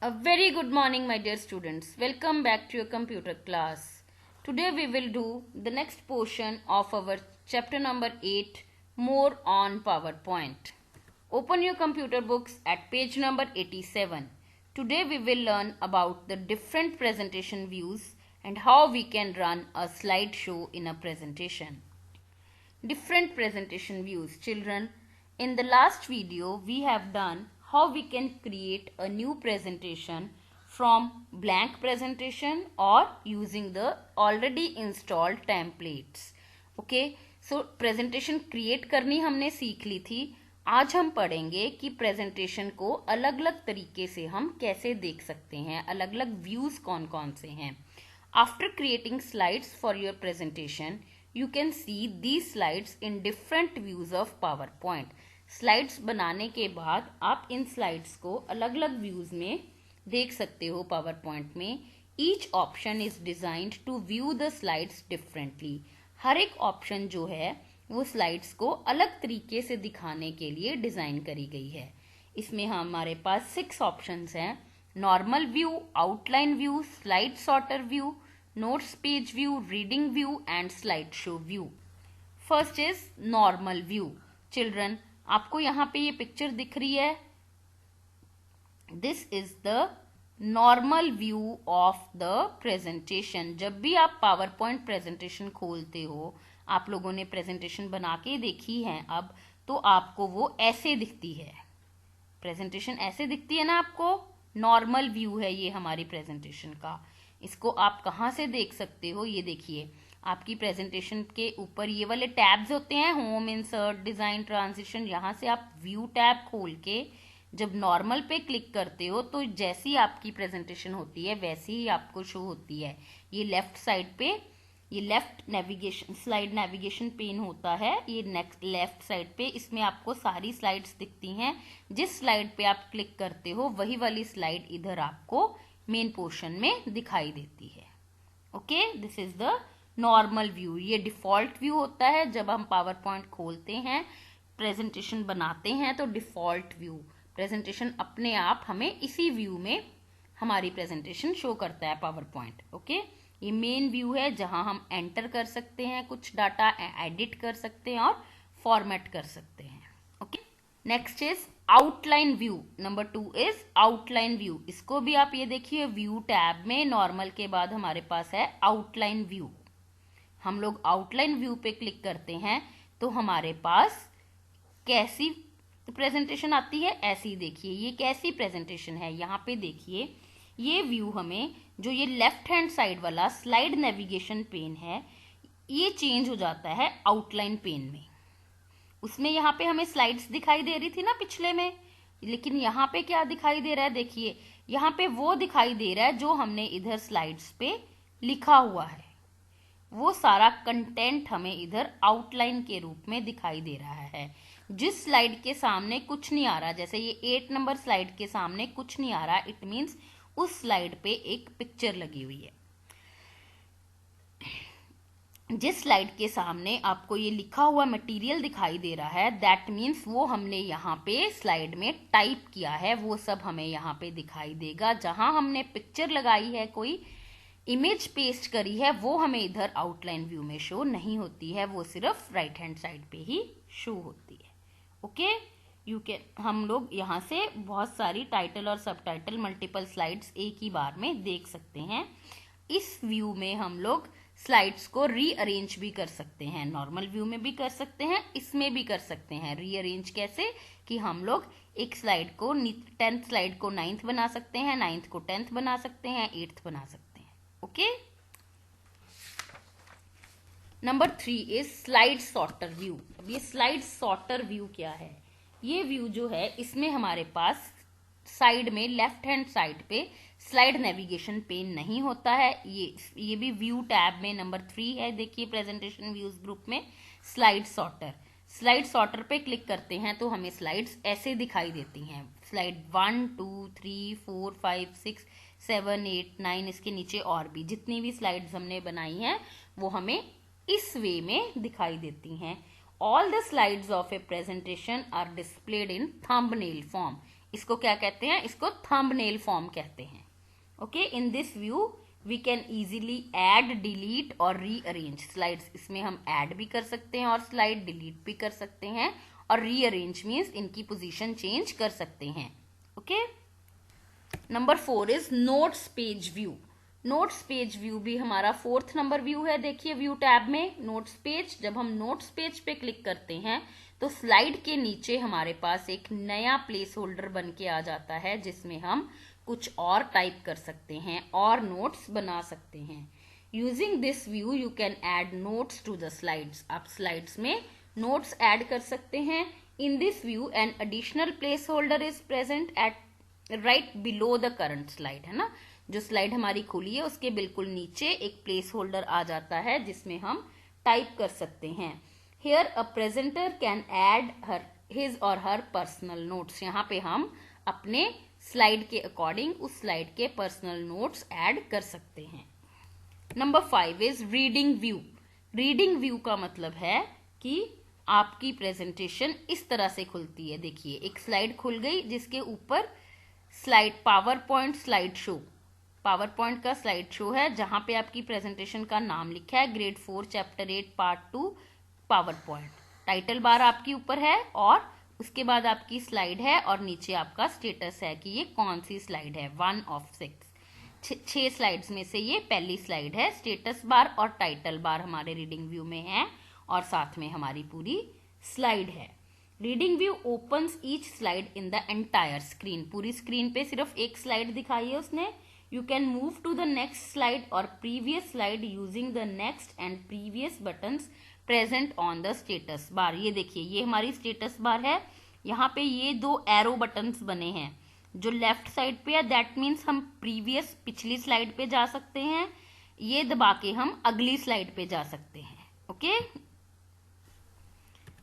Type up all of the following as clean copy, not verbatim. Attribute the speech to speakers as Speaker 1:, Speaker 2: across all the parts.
Speaker 1: A very good morning, my dear students. Welcome back to your computer class. Today we will do the next portion of our chapter number 8, More on PowerPoint. Open your computer books at page number 87. Today we will learn about the different presentation views and how we can run a slideshow in a presentation. Different presentation views. Children, in the last video we have done how we can create a new presentation from blank presentation or using the already installed templates. Okay, so presentation create करनी हमने सीख ली थी. आज हम पढ़ेंगे कि presentation को अलग अलग तरीके से हम कैसे देख सकते हैं, अलग अलग व्यूज कौन कौन से हैं. After creating slides for your presentation, you can see these slides in different views of PowerPoint. Slides बनाने के बाद आप इन स्लाइड्स को अलग अलग व्यूज में देख सकते हो PowerPoint में. Each option is designed to view the slides differently. हर एक ऑप्शन जो है वो स्लाइड्स को अलग तरीके से दिखाने के लिए डिजाइन करी गई है. इसमें हमारे पास 6 ऑप्शंस हैं: normal view, outline view, slide sorter view, notes page view, reading view and slide show view. First is normal view. Children, आपको यहाँ पे ये पिक्चर दिख रही है. This is the normal view of the presentation. जब भी आप पावर पॉइंट प्रेजेंटेशन खोलते हो, आप लोगों ने प्रेजेंटेशन बना के देखी है अब, तो आपको वो ऐसे दिखती है. प्रेजेंटेशन ऐसे दिखती है ना आपको. नॉर्मल व्यू है ये हमारी प्रेजेंटेशन का. इसको आप कहाँ से देख सकते हो, ये देखिए. आपकी प्रेजेंटेशन के ऊपर ये वाले टैब्स होते हैं, होम, इंसर्ट, डिजाइन, ट्रांजिशन. यहाँ से आप व्यू टैब खोल के जब नॉर्मल पे क्लिक करते हो तो जैसी आपकी प्रेजेंटेशन होती है वैसी ही आपको शो होती है. ये लेफ्ट साइड पे ये left navigation slide navigation pane होता है. ये नेक्स्ट लेफ्ट साइड पे इसमें आपको सारी स्लाइड्स दिखती हैं. जिस स्लाइड पे आप क्लिक करते हो वही वाली स्लाइड इधर आपको मेन पोर्शन में दिखाई देती है. Okay, this is the normal view. ये डिफॉल्ट व्यू होता है. जब हम पावर पॉइंट खोलते हैं, प्रेजेंटेशन बनाते हैं, तो डिफॉल्ट व्यू प्रेजेंटेशन अपने आप हमें इसी व्यू में हमारी प्रेजेंटेशन शो करता है पावर पॉइंट. ओके, ये मेन व्यू है जहां हम एंटर कर सकते हैं, कुछ डाटा एडिट कर सकते हैं और फॉर्मेट कर सकते हैं. Okay, next is outline view. Number 2 is outline view. इसको भी आप ये देखिए, व्यू टैब में नॉर्मल के बाद हमारे पास है आउटलाइन व्यू. हम लोग आउटलाइन व्यू पे क्लिक करते हैं तो हमारे पास कैसी प्रेजेंटेशन आती है, ऐसी देखिए. ये कैसी प्रेजेंटेशन है, यहाँ पे देखिए. ये व्यू हमें जो ये लेफ्ट हैंड साइड वाला स्लाइड नेविगेशन पेन है, ये चेंज हो जाता है आउटलाइन पेन में. उसमें यहाँ पे हमें स्लाइड्स दिखाई दे रही थी ना पिछले में, लेकिन यहाँ पे क्या दिखाई दे रहा है, देखिए. यहाँ पे वो दिखाई दे रहा है जो हमने इधर स्लाइड्स पे लिखा हुआ है. वो सारा कंटेंट हमें इधर आउटलाइन के रूप में दिखाई दे रहा है. जिस स्लाइड के सामने कुछ नहीं आ रहा, जैसे ये 8 नंबर स्लाइड के सामने कुछ नहीं आ रहा, इट मीन्स उस स्लाइड पे एक पिक्चर लगी हुई है. जिस स्लाइड के सामने आपको ये लिखा हुआ मटेरियल दिखाई दे रहा है, दैट मीन्स वो हमने यहाँ पे स्लाइड में टाइप किया है. वो सब हमें यहाँ पे दिखाई देगा. जहां हमने पिक्चर लगाई है, कोई इमेज पेस्ट करी है, वो हमें इधर आउटलाइन व्यू में शो नहीं होती है. वो सिर्फ राइट हैंड साइड पे ही शो होती है. ओके, यू कैन हम लोग यहाँ से बहुत सारी टाइटल और सब टाइटल मल्टीपल स्लाइड्स एक ही बार में देख सकते हैं. इस व्यू में हम लोग स्लाइड्स को रीअरेंज भी कर सकते हैं. नॉर्मल व्यू में भी कर सकते हैं, इसमें भी कर सकते हैं. रीअरेंज कैसे, कि हम लोग एक स्लाइड को 10th स्लाइड को 9th बना सकते हैं, 9th को 10th बना सकते हैं, 8th बना सकते हैं. Okay, number 3 is slide sorter view. अब ये स्लाइड सॉर्टर व्यू क्या है? ये व्यू जो है, इसमें हमारे पास साइड में लेफ्ट हैंड साइड पे स्लाइड नेविगेशन पेन नहीं होता है. ये भी व्यू टैब में नंबर 3 है. देखिए, प्रेजेंटेशन व्यूज ग्रुप में स्लाइड सॉर्टर. स्लाइड सॉर्टर पे क्लिक करते हैं तो हमें स्लाइड्स ऐसे दिखाई देती हैं. स्लाइड 1 2 3 4 5 6 7 8 9, इसके नीचे और भी जितनी भी स्लाइड्स हमने बनाई हैं वो हमें इस वे में दिखाई देती हैं. All the slides of a presentation are displayed in thumbnail form. इसको क्या कहते हैं, इसको थंबनेल फॉर्म कहते हैं। Okay, in this view we can easily add, delete और रीअरेंज स्लाइड्स। इसमें हम ऐड भी कर सकते हैं और स्लाइड डिलीट भी कर सकते हैं, और रीअरेंज मीन्स इनकी पोजीशन चेंज कर सकते हैं। Okay, number 4 is notes page view. Notes page view भी हमारा 4th नंबर व्यू है। देखिए व्यू टैब में नोट्स पेज, जब हम नोट्स पेज पे क्लिक करते हैं तो स्लाइड के नीचे हमारे पास एक नया प्लेस होल्डर बन के आ जाता है, जिसमें हम कुछ और टाइप कर सकते हैं और नोट्स बना सकते हैं। Using this view you can add notes to the slides. आप स्लाइड्स में नोट्स ऐड कर सकते हैं। In this view an additional place holder is present at right below the current slide, है ना। जो स्लाइड हमारी खुली है उसके बिल्कुल नीचे एक प्लेस होल्डर आ जाता है जिसमें हम टाइप कर सकते हैं। Here a presenter can add his और हर पर्सनल नोट्स। यहाँ पे हम अपने स्लाइड के अकॉर्डिंग उस स्लाइड के पर्सनल नोट्स ऐड कर सकते हैं। Number 5 is reading view. Reading view का मतलब है कि आपकी प्रेजेंटेशन इस तरह से खुलती है। देखिए एक स्लाइड खुल गई जिसके ऊपर slide power point slide show, power point का स्लाइड शो है, जहां पे आपकी प्रेजेंटेशन का नाम लिखा है grade 4 chapter 8 part 2 power point. Title bar आपके ऊपर है और उसके बाद आपकी स्लाइड है और नीचे आपका स्टेटस है कि ये कौन सी स्लाइड है, 1 of 6। 6 स्लाइड्स में से ये पहली स्लाइड है। स्टेटस बार और टाइटल बार हमारे रीडिंग व्यू में है और साथ में हमारी पूरी स्लाइड है। Reading view opens each slide in the entire screen. पूरी स्क्रीन पे सिर्फ एक स्लाइड दिखाई है उसने। You can move to the next slide और previous slide using the next and previous buttons present on the status bar. ये देखिए ये हमारी स्टेटस बार है। यहाँ पे ये 2 एरो बटन्स बने हैं जो लेफ्ट साइड पे है, दैट मीन्स हम प्रीवियस पिछली स्लाइड पे जा सकते हैं। ये दबा के हम अगली स्लाइड पे जा सकते हैं। Okay,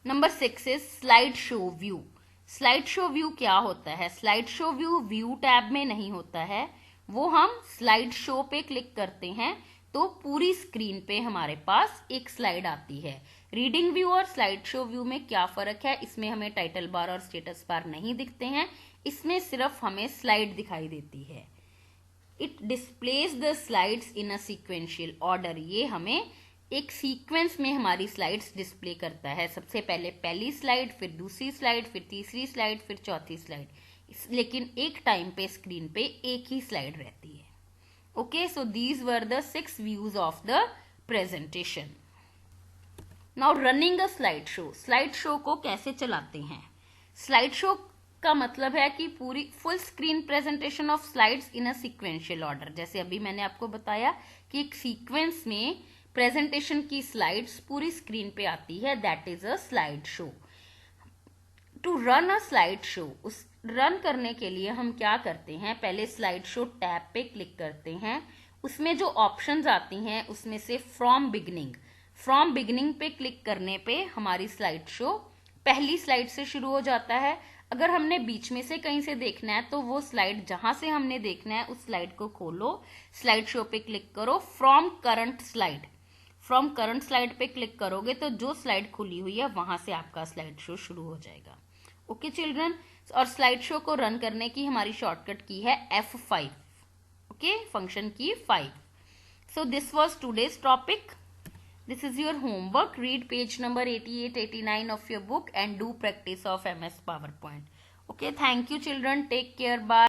Speaker 1: number 6 is slide show view. Slide show view क्या होता है? Slide show view view tab में नहीं होता है, वो हम स्लाइड शो पे क्लिक करते हैं तो पूरी स्क्रीन पे हमारे पास एक स्लाइड आती है। रीडिंग व्यू और स्लाइड शो व्यू में क्या फर्क है? इसमें हमें टाइटल बार और स्टेटस बार नहीं दिखते हैं, इसमें सिर्फ हमें स्लाइड दिखाई देती है। It displays the slides in a sequential order. ये हमें एक सीक्वेंस में हमारी स्लाइड्स डिस्प्ले करता है। सबसे पहले पहली स्लाइड, फिर दूसरी स्लाइड, फिर तीसरी स्लाइड, फिर चौथी स्लाइड, लेकिन एक टाइम पे स्क्रीन पे एक ही स्लाइड रहती है। Okay, so these were the 6 views of the presentation. Now running a slide show. Slide show को कैसे चलाते हैं? स्लाइड शो का मतलब है कि पूरी full screen presentation of slides in a sequential order. जैसे अभी मैंने आपको बताया कि एक सीक्वेंस में प्रेजेंटेशन की स्लाइड्स पूरी स्क्रीन पे आती है, that is a slide show. To run a slide show, उस रन करने के लिए हम क्या करते हैं? पहले स्लाइड शो टैब पे क्लिक करते हैं। उसमें जो ऑप्शंस आती हैं उसमें से फ्रॉम बिगिनिंग पे क्लिक करने पे हमारी स्लाइड शो पहली स्लाइड से शुरू हो जाता है। अगर हमने बीच में से कहीं से देखना है तो वो स्लाइड जहां से हमने देखना है उस स्लाइड को खोलो, स्लाइड शो पे क्लिक करो, फ्रॉम करंट स्लाइड पे क्लिक करोगे तो जो स्लाइड खुली हुई है वहां से आपका स्लाइड शो शुरू हो जाएगा। ओके चिल्ड्रन, और स्लाइड शो को रन करने की हमारी शॉर्टकट की है F5। ओके, फंक्शन की 5। So this was today's topic. This is your homework. Read page number 88-89 of your book and do practice of MS PowerPoint. Okay, thank you children. Take care. Bye.